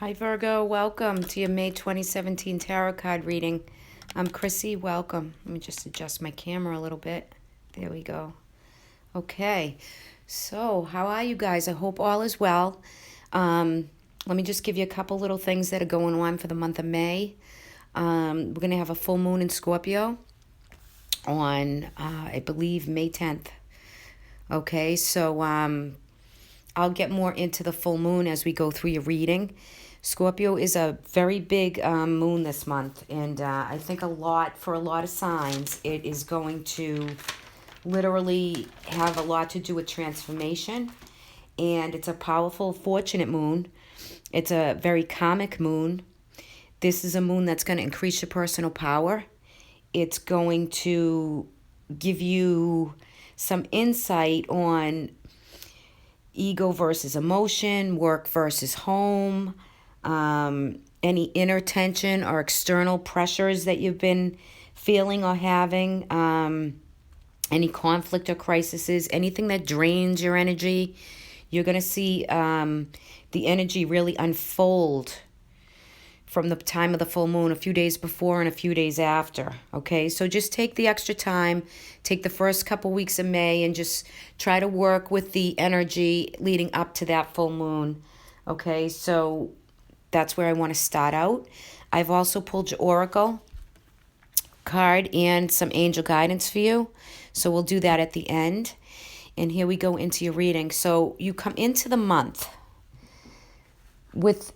Hi Virgo, welcome to your May 2017 tarot card reading. I'm Chrissy, welcome. Let me just adjust my camera a little bit. There we go. Okay, so how are you guys? I hope all is well. Let me just give you a couple little things that are going on for the month of May. We're going to have a full moon in Scorpio on, I believe, May 10th. Okay, so I'll get more into the full moon as we go through your reading. Scorpio is a very big moon this month, and I think for a lot of signs, it is going to literally have a lot to do with transformation, and it's a powerful, fortunate moon. It's a very karmic moon. This is a moon that's going to increase your personal power. It's going to give you some insight on ego versus emotion, work versus home, any inner tension or external pressures that you've been feeling or having, any conflict or crises, anything that drains your energy. You're going to see the energy really unfold from the time of the full moon, a few days before and a few days after, okay? So just take the extra time, take the first couple weeks of May and just try to work with the energy leading up to that full moon, okay? So that's where I want to start out. I've also pulled your Oracle card and some angel guidance for you, so we'll do that at the end. And here we go into your reading. So you come into the month with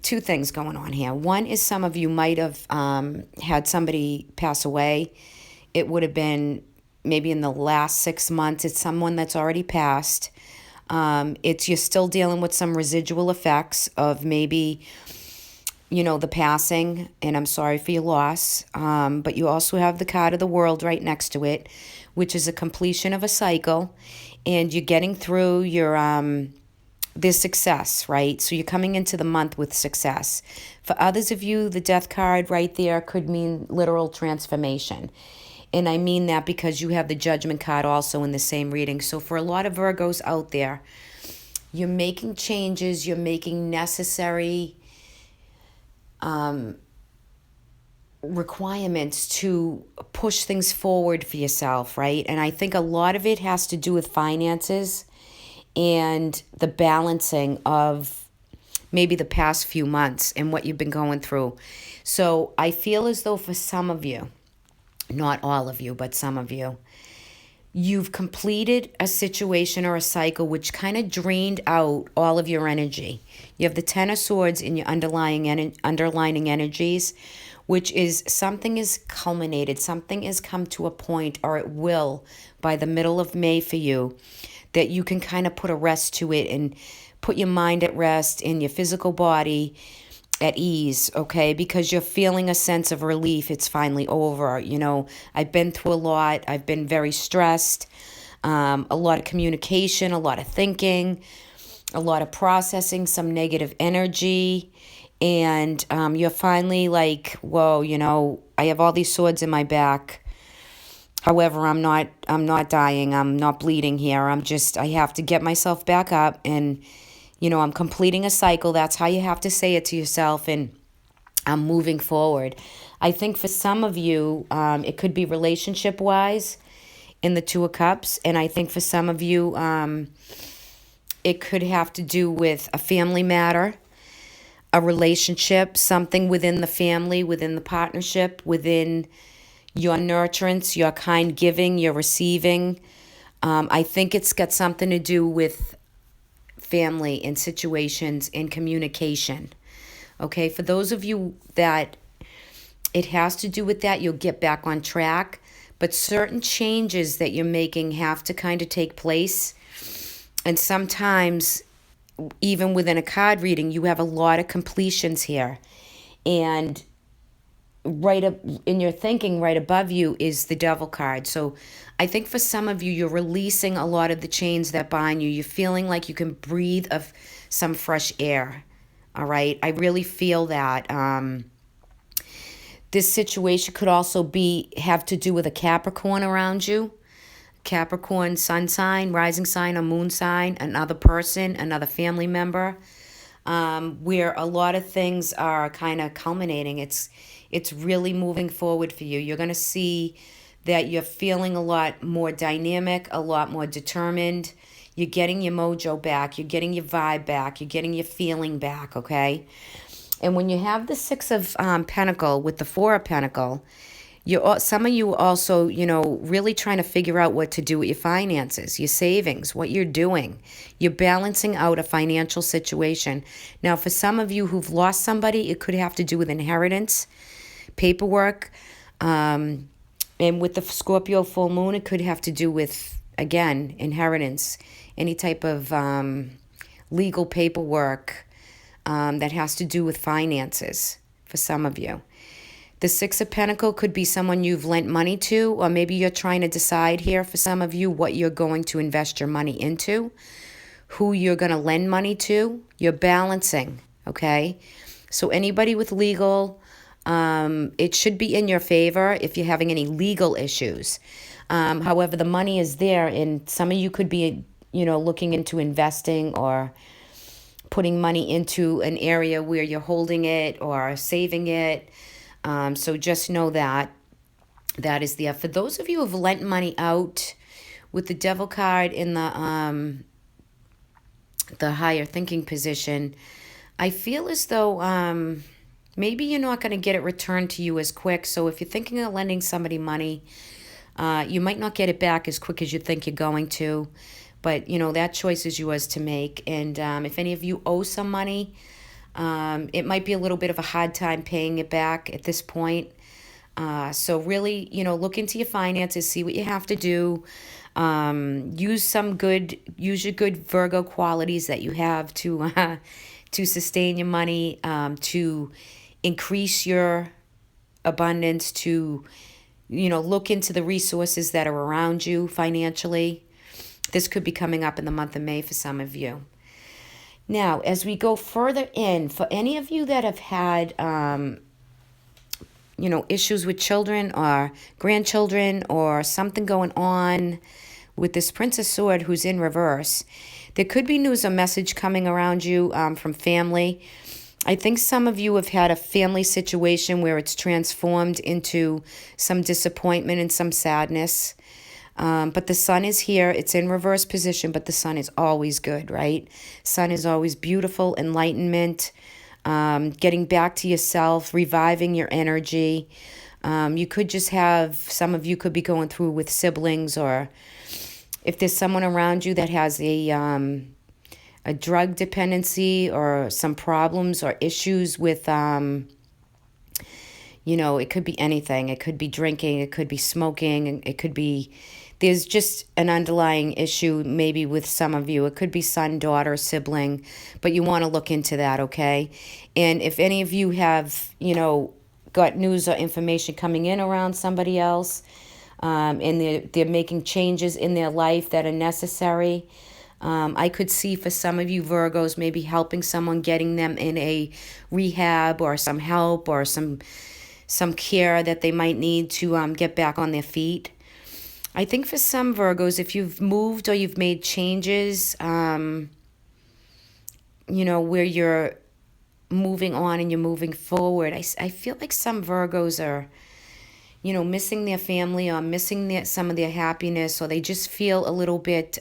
two things going on here. One is some of you might have had somebody pass away. It would have been maybe in the last 6 months. It's someone that's already passed. You're still dealing with some residual effects of maybe, the passing, and I'm sorry for your loss. But you also have the card of the World right next to it, which is a completion of a cycle, and you're getting through your this success, right? So you're coming into the month with success. For others of you, the Death card right there could mean literal transformation. And I mean that because you have the Judgment card also in the same reading. So for a lot of Virgos out there, you're making changes, you're making necessary requirements to push things forward for yourself, right? And I think a lot of it has to do with finances and the balancing of maybe the past few months and what you've been going through. So I feel as though for some of you, not all of you, but some of you, you've completed a situation or a cycle which kind of drained out all of your energy. You have the Ten of Swords in your underlying energies, which is something is culminated, something has come to a point, or it will by the middle of May for you, that you can kind of put a rest to it and put your mind at rest and your physical body at ease, okay? Because you're feeling a sense of relief. It's finally over. I've been through a lot. I've been very stressed, a lot of communication, a lot of thinking, a lot of processing, some negative energy. And you're finally like, whoa, I have all these swords in my back. However, I'm not dying. I'm not bleeding here. I have to get myself back up and, I'm completing a cycle. That's how you have to say it to yourself. And I'm moving forward. I think for some of you, it could be relationship wise in the Two of Cups. And I think for some of you, it could have to do with a family matter, a relationship, something within the family, within the partnership, within your nurturance, your kind giving, your receiving. I think it's got something to do with family and situations and communication. Okay, for those of you that it has to do with that, you'll get back on track. But certain changes that you're making have to kind of take place. And sometimes, even within a card reading, you have a lot of completions here. And right up in your thinking, right above you is the Devil card. So I think for some of you, you're releasing a lot of the chains that bind you. You're feeling like you can breathe of some fresh air. All right. I really feel that. This situation could also have to do with a Capricorn around you. Capricorn sun sign, rising sign, or moon sign, another person, another family member. where a lot of things are kind of culminating. It's really moving forward for you. You're going to see that you're feeling a lot more dynamic, a lot more determined. You're getting your mojo back. You're getting your vibe back. You're getting your feeling back, okay? And when you have the Six of Pentacle with the Four of Pentacle, some of you are also, really trying to figure out what to do with your finances, your savings, what you're doing. You're balancing out a financial situation. Now, for some of you who've lost somebody, it could have to do with inheritance, paperwork, and with the Scorpio full moon, it could have to do with, again, inheritance, any type of legal paperwork that has to do with finances for some of you. The Six of Pentacles could be someone you've lent money to, or maybe you're trying to decide here for some of you what you're going to invest your money into, who you're going to lend money to. You're balancing, okay? So anybody with legal, it should be in your favor if you're having any legal issues. However, the money is there, and some of you could be, looking into investing or putting money into an area where you're holding it or saving it. So just know that is there. For those of you who've lent money out with the Devil card in the higher thinking position, I feel as though maybe you're not going to get it returned to you as quick. So if you're thinking of lending somebody money, you might not get it back as quick as you think you're going to. But, that choice is yours to make. And if any of you owe some money, it might be a little bit of a hard time paying it back at this point. So really, look into your finances, see what you have to do. Use your good Virgo qualities that you have to sustain your money, to increase your abundance, to, look into the resources that are around you financially. This could be coming up in the month of May for some of you. Now, as we go further in, for any of you that have had, issues with children or grandchildren or something going on with this Prince of Swords who's in reverse, there could be news or message coming around you from family. I think some of you have had a family situation where it's transformed into some disappointment and some sadness. But the sun is here. It's in reverse position, but the sun is always good, right? Sun is always beautiful, enlightenment, getting back to yourself, reviving your energy. You could just some of you could be going through with siblings, or if there's someone around you that has a drug dependency or some problems or issues with, it could be anything. It could be drinking, it could be smoking, it could be, there's just an underlying issue maybe with some of you. It could be son, daughter, sibling, but you want to look into that, okay? And if any of you have, got news or information coming in around somebody else, and they're making changes in their life that are necessary, I could see for some of you Virgos maybe helping someone, getting them in a rehab or some help or some care that they might need to get back on their feet. I think for some Virgos, if you've moved or you've made changes, where you're moving on and you're moving forward, I feel like some Virgos are, missing their family or missing some of their happiness, or they just feel a little bit,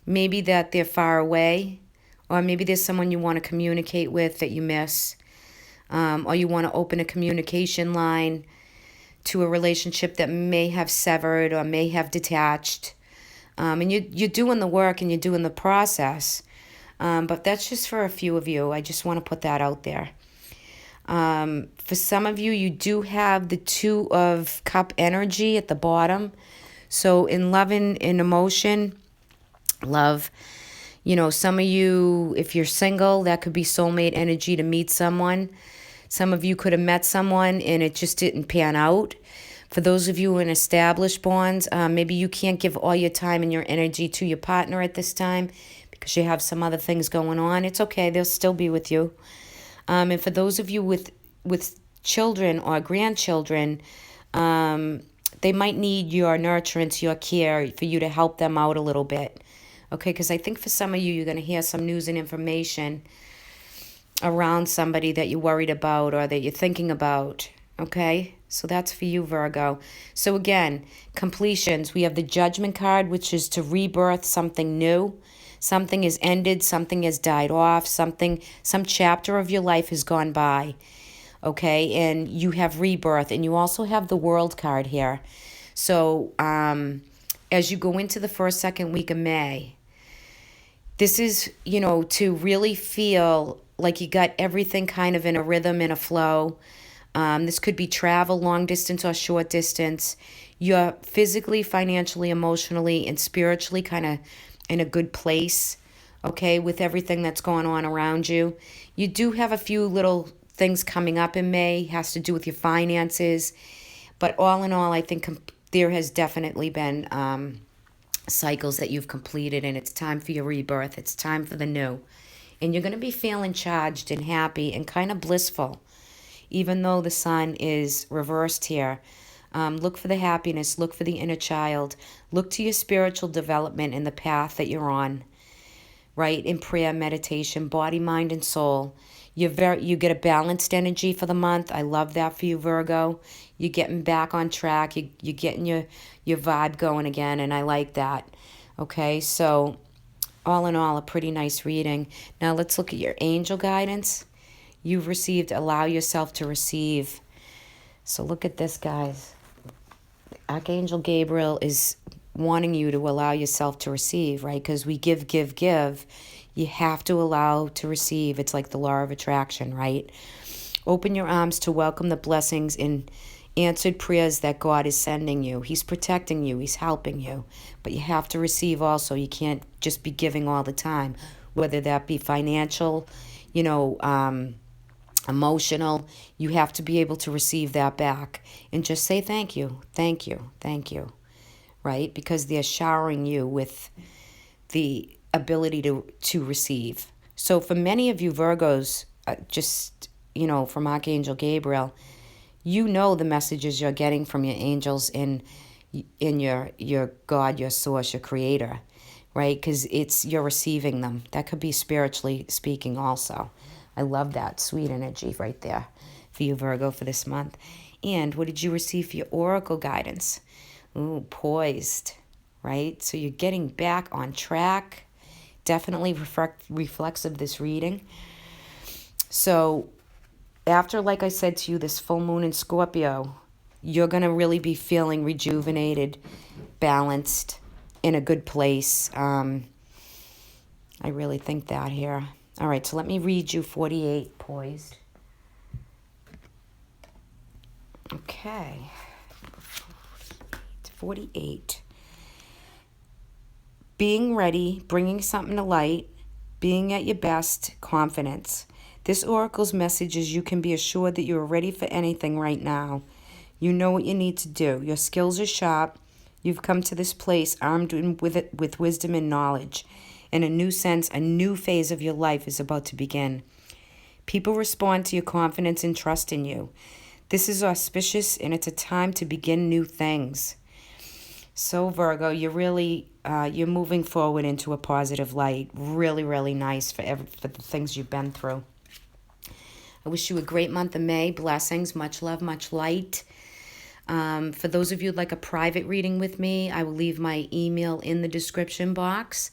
maybe that they're far away, or maybe there's someone you want to communicate with that you miss, or you want to open a communication line to a relationship that may have severed or may have detached. And you're doing the work and you're doing the process. But that's just for a few of you. I just want to put that out there. For some of you, you do have the Two of Cup energy at the bottom. So in love and in emotion, love, some of you, if you're single, that could be soulmate energy to meet someone. Some of you could have met someone and it just didn't pan out. For those of you in established bonds, maybe you can't give all your time and your energy to your partner at this time because you have some other things going on. It's okay. They'll still be with you. And for those of you with children or grandchildren, they might need your nurturance, your care, for you to help them out a little bit. Okay, because I think for some of you, you're going to hear some news and information around somebody that you're worried about or that you're thinking about. Okay, so that's for you, Virgo. So again, completions. We have the Judgment card, which is to rebirth something new. Something has ended, something has died off, some chapter of your life has gone by. Okay, and you have rebirth, and you also have the World card here. So as you go into the first, second week of May, this is, to really feel like you got everything kind of in a rhythm, in a flow. This could be travel, long distance or short distance. You're physically, financially, emotionally, and spiritually kind of in a good place, okay, with everything that's going on around you. You do have a few little things coming up in May, has to do with your finances. But all in all, I think there has definitely been cycles that you've completed, and it's time for your rebirth. It's time for the new. And you're going to be feeling charged and happy and kind of blissful, even though the sun is reversed here. Look for the happiness. Look for the inner child. Look to your spiritual development and the path that you're on, right? In prayer, meditation, body, mind, and soul. You get a balanced energy for the month. I love that for you, Virgo. You're getting back on track. You're getting your vibe going again, and I like that. Okay, so all in all, a pretty nice reading. Now let's look at your angel guidance. You've received, allow yourself to receive. So look at this, guys. Archangel Gabriel is wanting you to allow yourself to receive, right? Because we give, give, give. You have to allow to receive. It's like the law of attraction, right? Open your arms to welcome the blessings and answered prayers that God is sending you. He's protecting you. He's helping you. But you have to receive also. You can't just be giving all the time, whether that be financial, emotional. You have to be able to receive that back and just say thank you, thank you, thank you, right? Because they're showering you with the ability to receive. So for many of you Virgos, from Archangel Gabriel, the messages you're getting from your angels in your God, your source, your creator, right? Because you're receiving them. That could be spiritually speaking also. I love that sweet energy right there for you, Virgo, for this month. And what did you receive for your oracle guidance? Ooh, poised, right? So you're getting back on track. Definitely reflects of this reading. So after, like I said to you, this full moon in Scorpio, you're going to really be feeling rejuvenated, balanced, in a good place. I really think that here. All right, so let me read you 48, poised. Okay. 48. Being ready, bringing something to light, being at your best, confidence. This oracle's message is you can be assured that you are ready for anything right now. You know what you need to do. Your skills are sharp. You've come to this place armed with wisdom and knowledge. In a new sense, a new phase of your life is about to begin. People respond to your confidence and trust in you. This is auspicious, and it's a time to begin new things. So Virgo, you're really you're moving forward into a positive light. Really, really nice for the things you've been through. I wish you a great month of May. Blessings, much love, much light. For those of you who'd like a private reading with me, I will leave my email in the description box.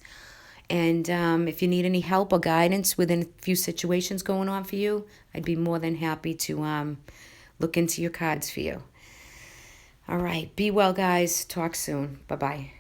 And if you need any help or guidance within a few situations going on for you, I'd be more than happy to look into your cards for you. All right. Be well, guys. Talk soon. Bye-bye.